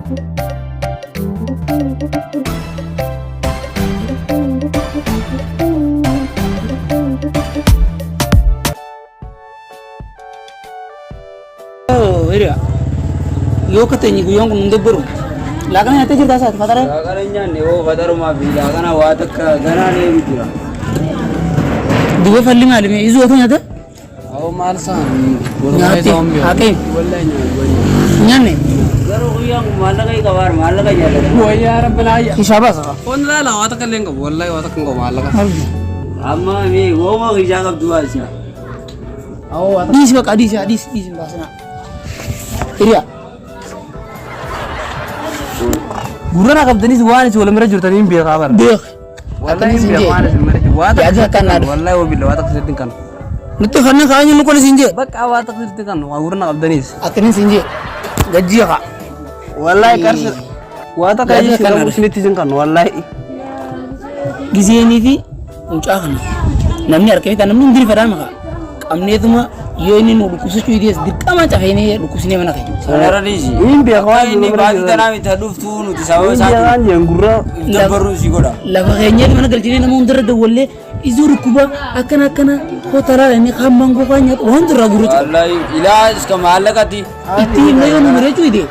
Area. Yo katanya gue yang ngomong baru. Lagan itu juga saat fatara. Lagannya nih, oh fataru mah bi lagan awat ke gana nih gitu. Dua fali malam itu apa nyata? Oh marsan. Nyati. Oke. Nyane. Garu yang malah kayak kabar malah kayak jalan. Wah ya Rabbal ya. Siapa sah? Pun lah awat ke lengkap. Wallahi awat ke nggak malah. Amma nih, oh mau kerja kap dua sih. Oh, hadis bak hadis bahasana. Iya. Gurana kap Denis wani wala mera jurtani biar kabar. Biar. Wallahi biar wani mera jurtani. Ya aja kan ada. Wallahi wabil awat ke sedingkan. Nutu karena kayaknya lu kan sinje. Bak awat ke sedingkan. Gurana kap Denis. Akhirnya sinje. Gaji ya kak. Wallahi karse. Wata kayak sih muslim sedingkan. Wallahi. Gizi ini ti. Ucap kan. Namanya kita namanya diri pada maka. Amne itu mah yo ini nu khusus cuy dia dirkama cah ini khusus ini mana kayak. Saudara di sini. Ini biar kawan Ini bagi tanah itu duf tuh nu tisawa satu. Jangan yang gurau. Itu baru sih goda. Lah kayaknya mana kerjanya namun udah wolle izur kuba akan hotel ini kambang kok banyak orang teraguru. Wallahi ilas kemala kati. Itu ini yo nomor cuy dia.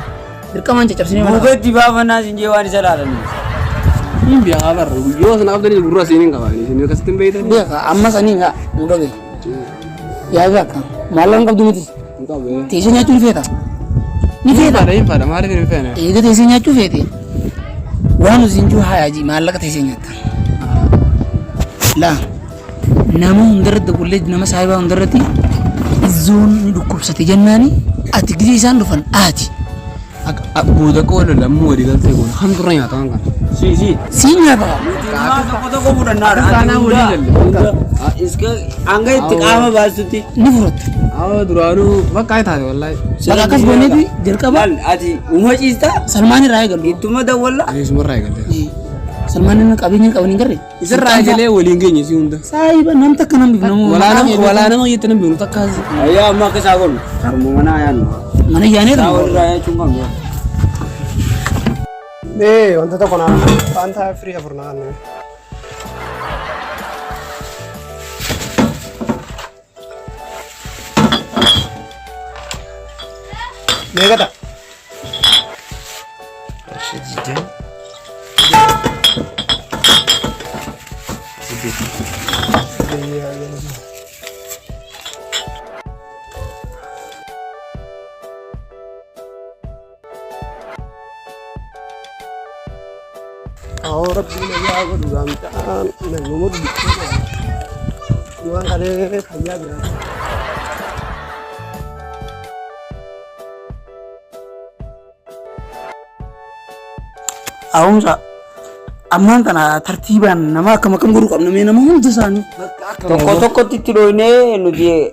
Dirkama cah sini mana. Bukan tiba mana sih jawani salah nih. Ini biar kabar. Yo senang dari gurau sini kawan. Sini kasih tempe itu. Dia kak amma sani enggak udah deh. Ya enggak kan. Malam kau dulu Enggak be. Tisinya cuy feta. Ni feta. Ada pada mari ini fena. Itu tisinya cuy feta. Wanu sinju hayaji malaka tisinya ta. Lah. Namu undarat kullej nama sahiba undarati. Izun ni dukub sati jannani. Ati gidi san dufan ati. Buda ko lo lamu di galte ko. Handuran ya tangan. Si. Sinya ba. Foto ko bukan nara. Kana uli jalle. इसका आंगे तिकामा Basuti Ni furut. Aw duranu ba kai tha wallahi. Baka kas bone di dirka ba. बल आजी उमर चीज था Salmani rai galu. तुम दा वल्ला Ani sumar rai galte. Salmani na kabin kabin garre. Isar rai gele woli ngenye si unda. Sai ba nam tak kanam bibna Wala na yitana bi unta kazi. आया अम्मा के सागोन karmu mana ayan Mana yani da. सागोन raya चुंगा मैं 네, 언제도 거나 판타 프리야 부르나네. 내가다. 진짜 Orang punya ya aku juga minta nomor gitu. Gua kali kaya gitu. Awun sa amman kana tartiban nama kama kam guru kam nama hundu sanu. toko titiro ini nuji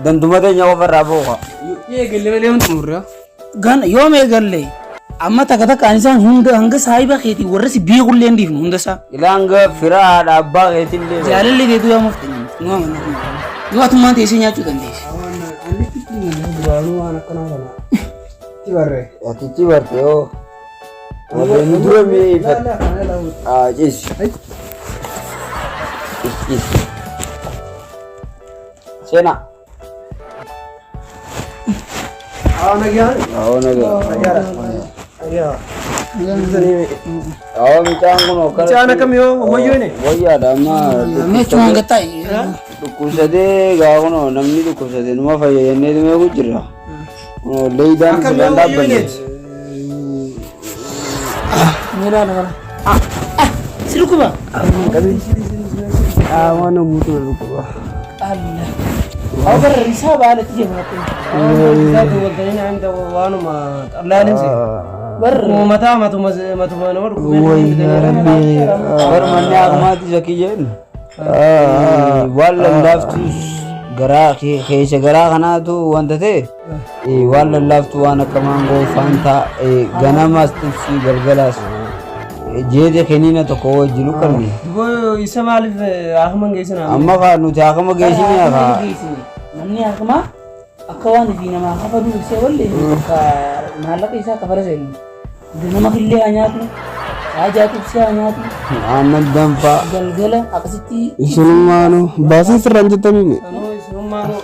dan tumade nyawa berabo kok Ye gele le unta murra. Gan yo me galle amma takata kanisa hundu hanga sahiba kheti warasi bi gulle ndi hundu sa. ilanga fira ada abba etille Jalalle de tu ya mufti. Ngom na. Yo atuma te sinya chu dan des. Baru anak kenapa? Tibarre. titi barte o ada nudro mi jis sena Anak ya? naga Iya. mitang kono kar Anak kami mau ini. waya dama Me chuma gatai. dukusade ga kono namni dukusade numa faye ne me gujira leidan ganda bane Mira na. Siruku ba? Mana butuh lupa. Allah. Agar risa ba ala tiye ma ko. Satu waktunya anda wanu ma Allah sih. Baru mata nomor. bar manne agmati zakijen walla laftu gara ke gara kana tu wanta te walla laftu wana kamango fanta ganama stufsi galgalas jeede kenina to ko jilu karni Gue isa malif ahman gaisana. amma ka nu ta kama geeshini ka Namni akama akawan di nama kafa du se walle ka malaka isa kafara sen. Ganama killee haa nyaatnu. Ajaa'ibsi haa nyaatnu. Aannan danfaa. Galgala akkasitti. Isinummaanu baasii sirraan jettamini. Isinummaanu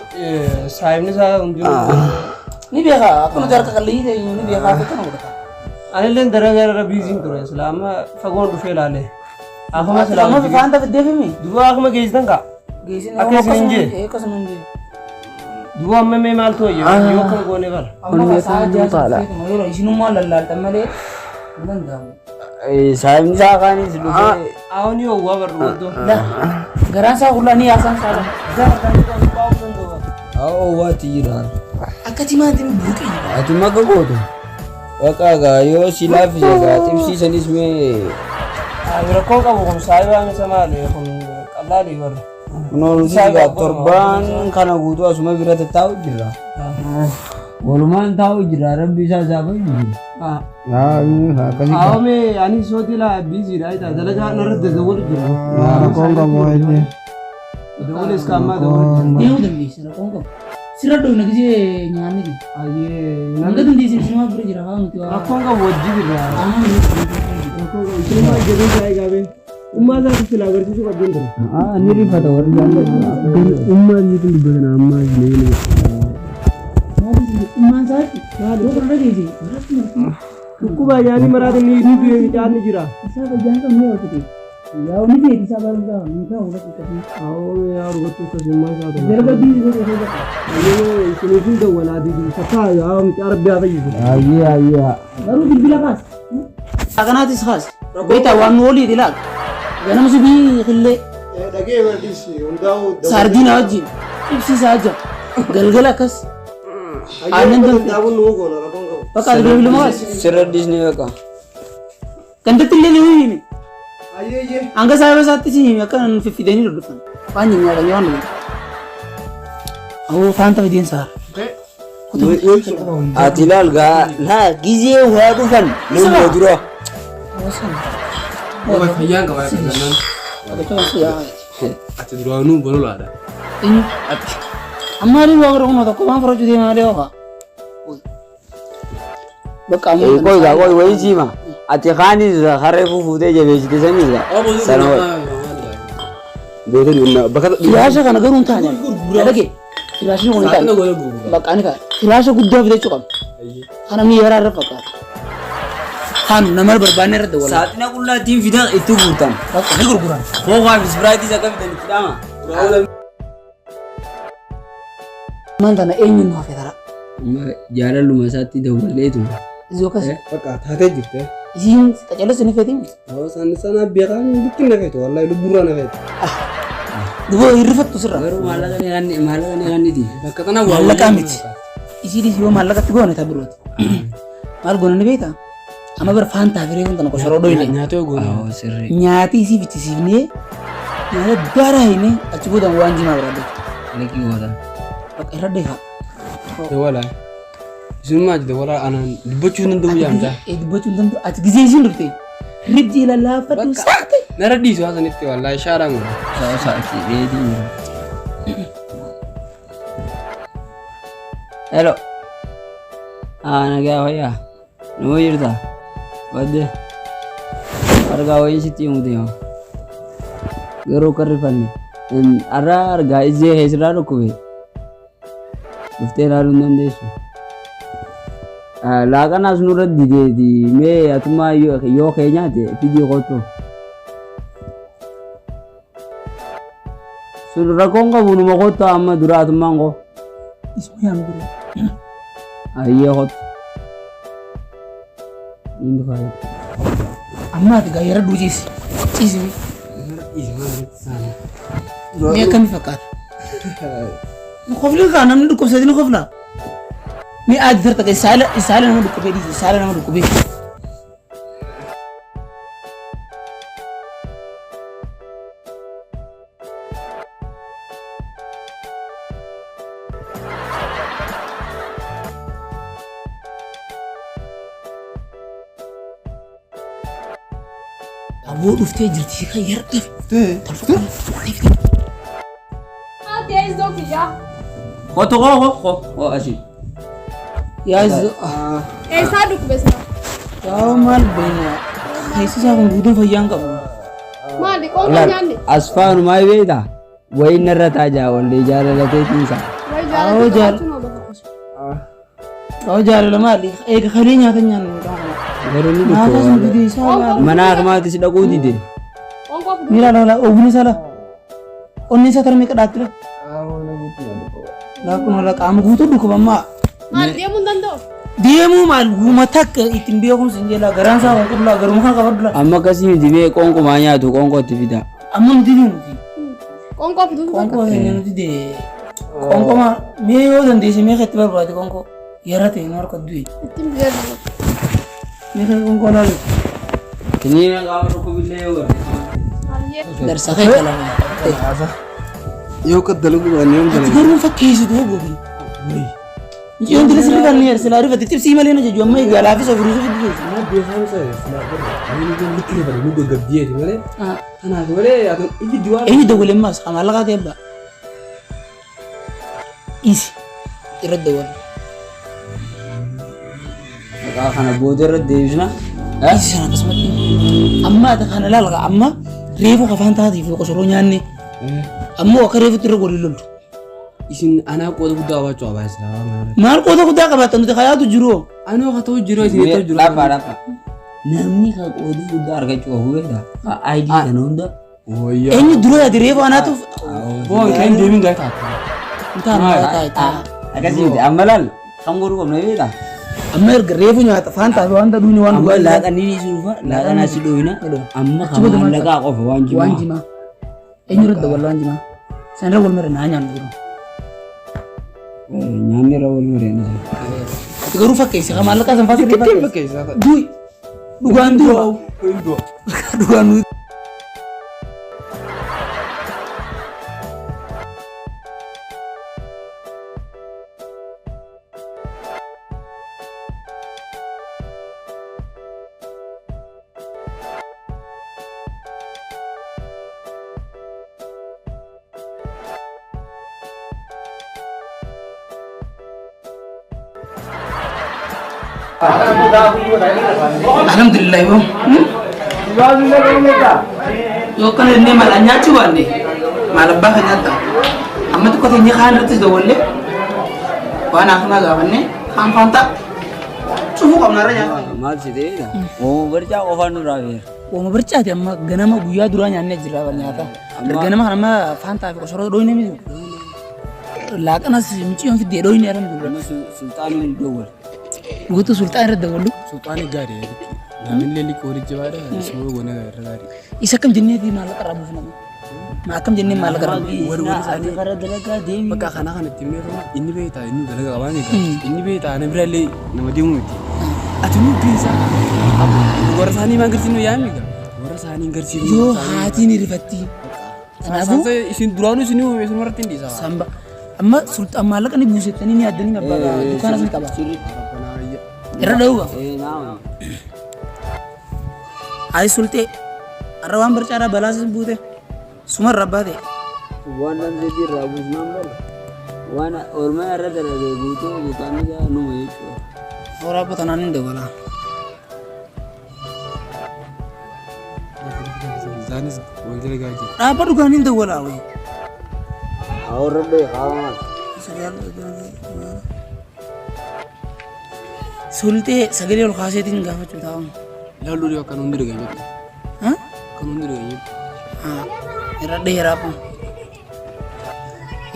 saayibni isaa hundinuu. Ni beeka akkuma jarka qal'ii ta'e ni beeka akka kana godhata. Anillee daragaraa biiziin ture islaama fagoon dhufee ilaalee. Afama Amma faanta fiddeefimi. duba akkuma geessisan kaa. Geessin Akkasuma hin jee. akkasuma hin jee. duba amma mee maal ta'u yoo kan goone bara. Amma saa jaajatu yeroo isinummaa lallaaltan malee hin danda'amu. Saayibni isaa kaanis dhufee. Awni yoo waa barru waddoo. Garaan isaa qullaa ni yaasaan saala. Waati jira. Akka timaatiin buuqee. Ati maka gootu. Bakka yoo si laaffise xibsiisanis mee. Rakkoo qabu kun saayibaan isa maali kun qal'aadhi warra. Kunuunsi torbaan kana guutuu asuma bira taa'u jira. Walumaan taa'u jira rabbi isaa saafaa jiru. Awme ani sooti la busy right dalaga narad dawul jira. Rakkoon qabu waayee. Dawul iskama dawul. Deemu dandeessa rakkoon qabu. Sirra dhowna gisee nyaanni gi. Aye Hanga dandeessa isinuma bira jira haa nuti waa. rakkoon qabu wajji jira. Isinuma jedhee jaay gaabe. Ummaa isaati sila agarsiisuu qabdeen ture. Ni rifata warri jaalladha. Ummaa jiitu dubbatan ammaa jilee. ummaan isaati yoo kana dhageesse Dhukkuba yaani maraate ni du'e miidhaan jira. isaa fayyaan kan mee hojjete yaa ni beeti isaa baruudhaa ni ta'u hojjetu. Awoo yaa rugattuu akkasummaa isaa ta'u. Jalba biizi godhe Isiniifin dawwalaa diibii fakkaa yaa miti arabbiyaa fayyisu. Ayye. garuu bilbila kaas. Akkanaatis kaas beektaa waan nu olii ilaal ganama subii killee Dhagee badis hundaa'u. saardiina wajjin ibsiisaa jira galgala akkas. Aannan Daabun nu goona rakkoon qabu. bakka ati bilbila kaas Sirra disnee beeka. gandatti illee ni himi Ayyee. hanga saayibaa isaatti si himi akka nan fiffidanii dhodhufan waan nyaatanii waan dhugan. Awoo faanta fideen saara. Ati ilaal gaa gizee waa dhufan nama dura. Fayyaan qabaa kannaan. Ati duraanuu bololaadha. Ammaali waa gara kunoo tokko waan farajuu deemaa deemaa. Bakka ammoo. Koi wayii siima. Ati kaanis harree fuutee jabeessite sanii sana Firaasha kana garuu hin taane. Dhagee. Firaashni kun hin taane. Bakka ani kaa. Firaasha guddaa bitachuu qabna. Kana mi yaraa irra fakkaata. Kan nama barbaanne irra dawwala. Saaxina qullaattiin fidan itti guutan. Bakka ni gurguran. Kookaa fi Ispiraayitii akka fidan itti dhaama. Maan tana eenyuun nu hafe tara. Jaalalluma isaatti dawwalleetu. Isii akkas. Bakka taatee jirte. Isiin qaceelessa ni feetii. Awoo sana beekaan bitti na feetu wallahi lubburraa na feetu. Duboo hirrifattu sirra. Garuu maallaqa ni kanniti. Bakka tanaa Maallaqa miti. Isiidis yoo maallaqatti goone ta'a birooti. Maal goone ni beektaa? Amma bara faantaa firee kun tana koshoroo dhoyle. nyaata yoo goone. Sirri. Nyaati isii fichisiifnee nyaata daaraa hinee achi boodan waan jimaa biraadde. Liqii gootan. Bakka irra deefa. Dawwalaa. Isinummaa jide walaa anaan dubbachuu hin danda'u yaamta. Dubbachuun danda'u ati gisee isiin dhufte ribdi lallaafadhu saaqte. Nara dhiisu haasanitti wallaahi shaaraan godha. Saa'aati reetii jira. Hello. Nagaa wayyaa. Nama jirta? Badde. Argaa wayii sitti himuuti yoo. Garuu kan rifanne. Arraa argaa ijee heesiraa dhukkube. Dhuftee ilaaluu hin dandeessu. Laaqanaas nurra dideeti mee atumaa yoo keenyaate fidii kottu. Sun rakkoon qabu numa kottu amma duraatummaan koo. Isuma yaanu dura. Ayyee kottu. Inni faayida. Amma ati gaa yara duujiisi. Ciisimi. Mee akkamii fakkaata? Kofli kaa namni dhukkubsatee ni koflaa. Mee aadi tarta kee saala nama dhukkubee dhiisi saala nama dhukkubee. Aboo dhuftee jirti kan yara dhafe. Kottu koo asii. Yaa izo. Eessaa dhukkubessa? Tahu mal bina. Kaisi sa kung gutom fayyang ka mo. Maali ko Laal nyaanni. asfaan maay beekta wayin irra taajaa wallee jaalalateetiinsa. Way Tahu jaalatu jal. no bakos. Tahu jaalala maali. Eega kalee nyaata nyaannu tahu. Garuu ni Nyaata sun dhukkoo didi isaa maali. mana akmaatis dhaquu dide. Onko apa? Mira lala obni sala. Onni isa tarmee kadhaatira. Laakun wala qaama guutuu dhukkuba ammaa. Maali dia mun dando. Deemuu maal guuma takka ittiin beekumsi hin jeelaa garaan isaa kan qullaa garuma kan qabadula. Amma akkasii miti mee qoonqomaa nyaatu qoonqootti fida. Amma nuti nuti. Onko apa tu? Qonkoo keenya nuti dee. Qonkoma mee yoo dandeesse mee keetti barbaade qonkoo yarra ta'e nu harka du'e. Tim biar. Mee kee qonkoo laalu. Kiniina qaama dhukkubillee yoo garre. Aliye. Darsa kee kalama. Yoo ka dalagu waan yoo Ati dalagu. garuu fakkeessitu hoo gogi. Ijoon dila sirri kan niyer silaa rifate tibsii malee na jeju amma egaa fi safurii fi du'e. Naa beekan sa ani ni likkii bari nu gaggabdiyee malee. Ah. Kanaaf malee yaa ifi duwaa. Eenyu dawwalee maas amala qaatee abbaa. Isi irra dawwal. Maqaa kana booda irra deebisna. Isi sana akkasumatti. Amma ati kana laala amma reefu qafaan taatiif qosoroo nyaanne. Ammoo akka reefutti irra waliin loltu. Isin anaa qooda guddaa qabaachuu qabaa islaamaa malee. Maal qooda guddaa qabaatan nuti kayaatu jiru. Ani akka ta'u jiru isin ta'u jiru. Lafa lafa. Namni kan qoodii guddaa argachuu qabu beekta. ID kana hunda. Wayyaa. Eenyu dura yaadi reefu anaatuuf. Boon kan deemin gaa taatu. Intaan taa'e. Akkasii miti amma laal kan godhuu qabna beekta. Amma erga reefu nyaata faan taate waan duuni waan Amma dhugaa laaqanii ni surufa laaqan asii dhooyina. Amma kan maallaqaa qofa waan jimaa. waan jimaa. Eenyu irra dawwal waan jimaa. Sanirra wal mara naa nyaannu jiru. Nyaanni irra wal mareena. Ati garuu fakkeessi kan maallaqaa san faasirree fakkeessi. Fakkeessa. Du'i. Dhugaan du'a. Dhugaan du'a. Alhamdulillah bro. Yo kan ne mal anya ci wanne. Mal ba kan yadda. Amma to kote ni khan rtis do wolle. Wana khna ga wanne. Khan fanta. Cufu kam na ranya. Maal sideedha. Oo barjaa qofaan duraa beera. Wama barcaati amma ganama guyyaa duraa nyaannee jira nyaata. Ganama kana amma fanta fi qosoro dhoyne mi. Laaqanas miciyoon fidee dhoyne aran dura. Amma sultaaniin dowwal. Guutuu sultaan irra dawwalu. Sultaani gaarii namni likkoo walitti jabaadha ismoo goona irra gaarii. Isa kam jennee fi maallaqa rabuuf nama. Ma akkam jennee maallaqa rabuuf. Wari isaanii Gara dalagaa deemi. bakka kana kanatti himee inni beektaa inni dalaga qabaan inni beektaa ana birallee nama deemu miti. Ati nu geessa warra isaanii maan garsiinu yaami gaa warra isaanii garsiinu. Yoo haatiin rifatti. Kanaafuu isin duraanuu isin uumame isin warratti hin dhiisaa. samba amma sultaan maallaqa ni buusettanii ni addanii abbaa dukkaana sun qaba. Irra dhawuga. Naam. Ayi sultee arra waan barcaadhaa balaasis buute suma irra baate. Waan dandeettii irraa buusnaan bala. Waan ormaa irra dalagee guutuu dukkaanni gaa numa jechuudha. Horaa botanaan hin dawwala. Isaanis wal dalagaa jiru. Dhaabba dhugaan hin dawwala wayi. Awwarra bee qaamaas. Sultee sagalee ol kaaseetiin gaafachuu taa'amu. Lalluu dhiyoo akkan hundi dhageenyu. Haa? Akkan hundi dhageenyu. Irra dheeraa kun.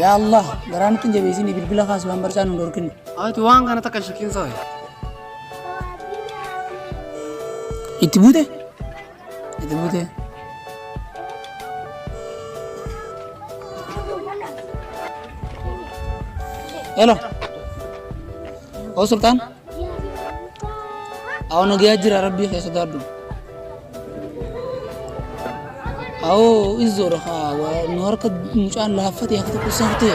Yaa Allah garaan ittiin jabeessinii bilbila kaasuu waan barcaan hin dhorkine. Ati waan kana takka shakkiinsa wayi. Itti buute? Itti buute. Hello. Oh Sultan. Aku nagaya jira Rabbi keessa daaddu. Aku izor ha wa nuharka mucaan laafate akka tokko saafte.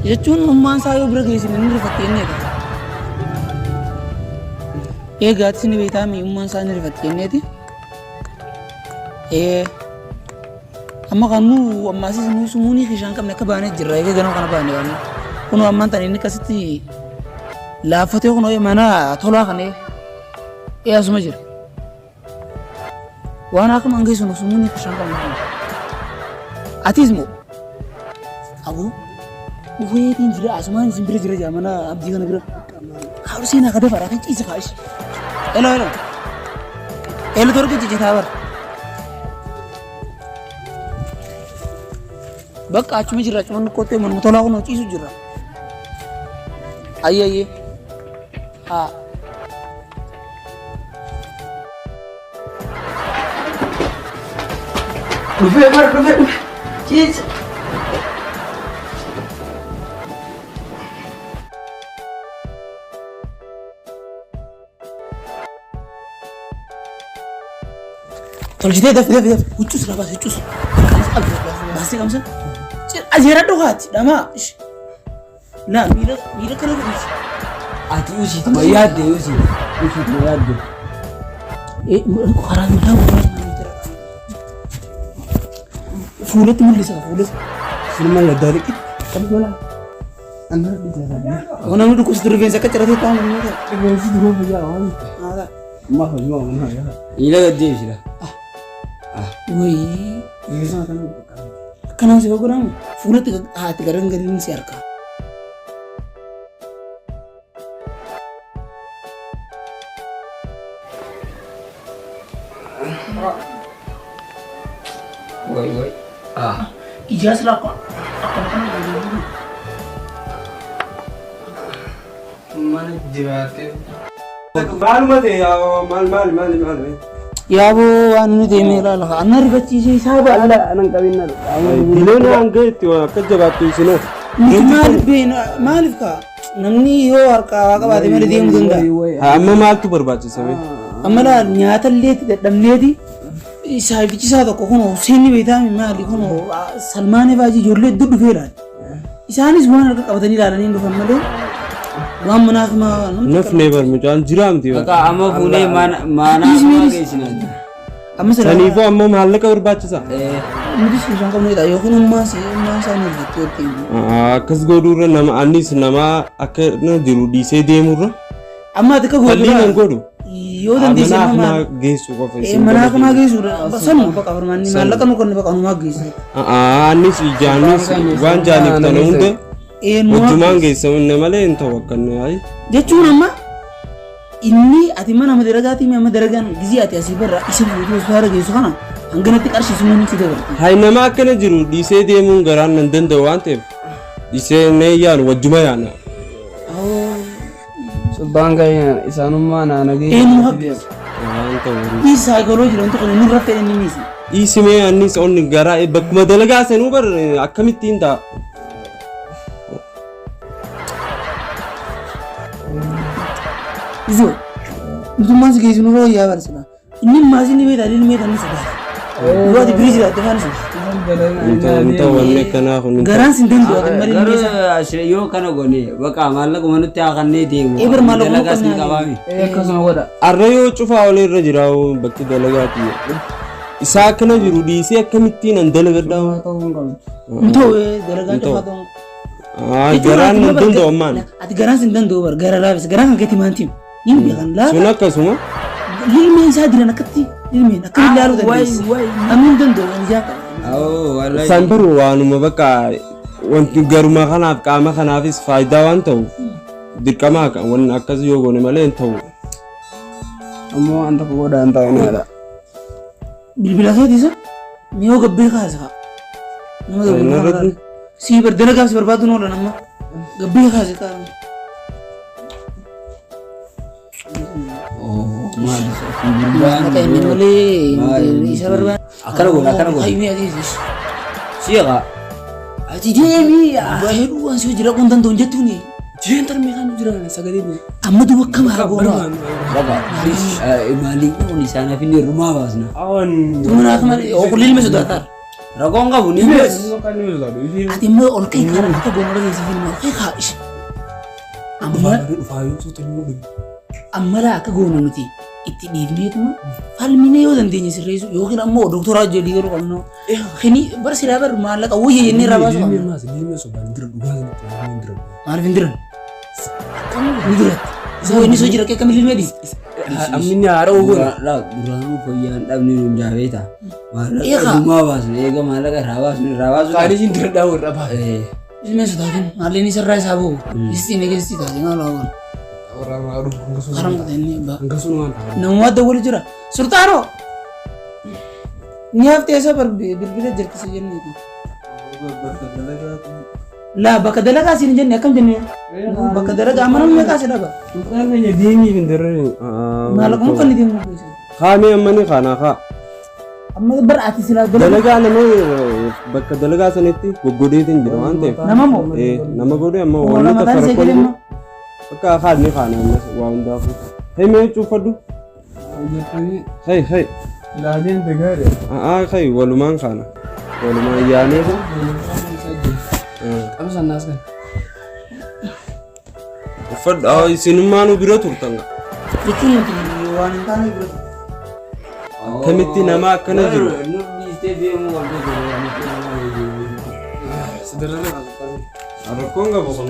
Jechuun ummaan isaa yoo bira geessin inni rifatteenneeti. Eegaati sini beektaami ummaan isaa inni rifatteenneeti. Amma kan nu ammasis nu sumuuni kishaan qabne akka baanee jirra egaa ganama kana baanee waan kun ammaan tan inni akkasitti laafatee kun mana tolaa kan asuma jira. Waan akka mangeessu nu sumuun akka shan qabu. Atis moo abu weetiin jira asumaan isin bira jira mana abdii kana bira. Harus seenaa ka dafa kan ciisa kaa'ish. Elo torga cici taabar. Bakka achuma jira achuma kottee mana tolaa kun ciisu jira. Ayye. Ha. Dufe. Cheese. Tolchitee daf. Huccus rabas huccus. Baasii kamsa. Ajeera dhugaati dhama. La miira kana godhisi. Ati usiiti ma yaadde usiiti ma yaadde. Karaa miidhaa fuulatti mul'isa fuulatti. Silma yaaddaa liqi. Kan gola. Anna bitaa. Wanamni dhukkubsatu rifeensa akka ciratee taa'amu ni ta'e. Rifeensi duroo fayyaa waan. Haadha. Amma hojii waan yaa. Ila gaddeebisira. Wayii. Rifeensa kana. Akkanaan si godhamu fuulatti haati garan gariin si harka. Wai. Ijaz lah kok. Mana jiraate. Maaluma ta'e maal. Yaa boo waan nuti meeraa lafa anna rifachiisee saaba alla anan qabinna. Biloon hanga itti akka jabaattu isinoo. Maaliif kaa namni yoo harkaa waa qabaate malee deemuu danda'a. Amma maaltu barbaachisa? Amma laal nyaata illee dadhabneeti. Saafichisaa tokko kun Hussein beekame maali kun Salmaan Faajii ijoollee hedduu dhufeera. Isaanis waan harka qabatanii ilaalanii dhufan malee waan manaaf nafnee barmucaan jiraamti. Akka amma fuulee maanaa geessina. Amma saniifuu ammoo maallaqa barbaachisa. Nuti suuraan qabnedha yookiin ummaa isaanii hojjettooti. Akkas godhuurra nama akka jiru dhiisee deemurra. Amma ati akka godhu. Yoo dandeesse nama geessu qofa isin mana kana geessu sanuma baqa barmaanni maallaqa nu kan baqa nu geessu annis ijaanis waan jaaniif tana hunda wajjumaan geessamu malee hin ta'u akkanne ay jechuun amma inni ati mana madaragaati amma daragaan gizii ati asii barra isin fuudhuu saara geessu kana hanganatti qarshii sun ni dabarti hay nama akkana jiru dhiisee deemuun garaan nan danda'u waan ta'eef dhiisee ne yaanu wajjuma yaana Subbaan gayaan isaanummaa naanagee. Eenyu haqees. Isaa galoo jiru wanti kun nurra fedhe inni misi. Isimee annis onni garaa bakkuma dalagaa sanuu bar akkamittiin ta'a. Izo. Mutummaan si geessu nurra wayyaa barsina. Inni maasii ni beektaa inni meeqa ni sodaata. Yoo ati birii jiraate faan sodaata. Inta wanne kana kun. Garaan sin danda'u marii meeshaa. Yoo kana goone bakka maallaqa manutti haaqannee deemu. Eber maallaqa dalagaa sin qabaami. Akkasuma godha. Arra yoo cufaa olee irra jira bakki dalagaati. Isaa akkana jiru dhiisee akkamittiin an dalagadhaa. Ta'u dalagaan cufaa ta'u. Garaan nan danda'u ammaan. Ati garaan sin danda'u bar gara laafis garaan kan keetti maantiin. Inni beekan laafa. Sun akkasuma. Ilmeen isaa jiran akkatti ilmeen akka ilaaluu dandeessi. Namni danda'u kan ijaa San biru waanuma bakka wanti garuma kanaaf qaama kanaafis faayidaa waan ta'uuf dirqamaa kan waan akkas yoo goone malee hin ta'u. Ammoo anta godhaan ta'uudha. Bilbila keetiisa miyoo gabbee kaasa. Nama gabbee si dalagaaf si barbaadu noola nama gabbee kaasa taa'u. Maka ini malee isa barbaadu. Akkana godha. Aymi adiisis. Siyaqa. Ati deemi baay'ee waan si jira kun danda'u jettuuni. Jeen tarmee kan jira sagalee ni. Amma duba kam haa goona. Baga. Maaliin kun isaanaaf inni rumaa baasna. Awan. Tumanaaf malee okulil me sodaata. Ragoon qabu ni mes. Ati immoo ol kee kaara akka goona dhageessi filma ol kee kaa'ish. Amma laa akka goona nuti itti dhiifneetuma falmine yoo dandeenye sirreessu yookiin ammoo doktoraa jedhii yeroo qabnu kini bar siraa bar maallaqa wayya jennee irraa baasu. Maaliif hin diran? Ni duratti. Isa inni soo jira akka milii meedi. Amminni haara ogoon. Duraanuu fayyaa hin dhabne nuun jaabeeta. Maallaqa Eegaa. dhummaa baasne eega maallaqa irraa baasne. Kaanisin dura dhaawuu irra ba'a. Ilmeen sodaatiin maalleen isarraa isaa bu'u. Istiin eegessi taate maal haawwan. Warra maaru hangasuun. Haram kutanii ba. Hangasuun waan ta'an. Namummaa dawwalu jira. Sultaanoo. Ni haftee isa bilbila jirtisa jenneetu. Laa bakka dalagaa siin jenne akkam jenne. Bakka dalagaa mana meeqaa si dhaba. Sultaan keenya deemii hin darreen. Maallaqa muka ni deemu keessa. Kaamee ammanii kaanaa kaa. Amma bar ati silaa Dalagaa nama bakka dalagaa sanitti goggodeetiin jira waan ta'eef. nama moo. Nama godhe amma Oola waan mataan isa jedhe rakkoon immoo. akka kaadni kaana ammas waa hundaafuu. Hei mee cuuffadhu. Hei. Ilaaleen degaadhe. Hei walumaan kaana. Walumaan yaanee. Qabsannaas kan. Uffadha isinummaanuu bira turtan. Jechuun nuti waan hin taane bira. Akkamitti nama akkana jiru. Rakkoon qabu kun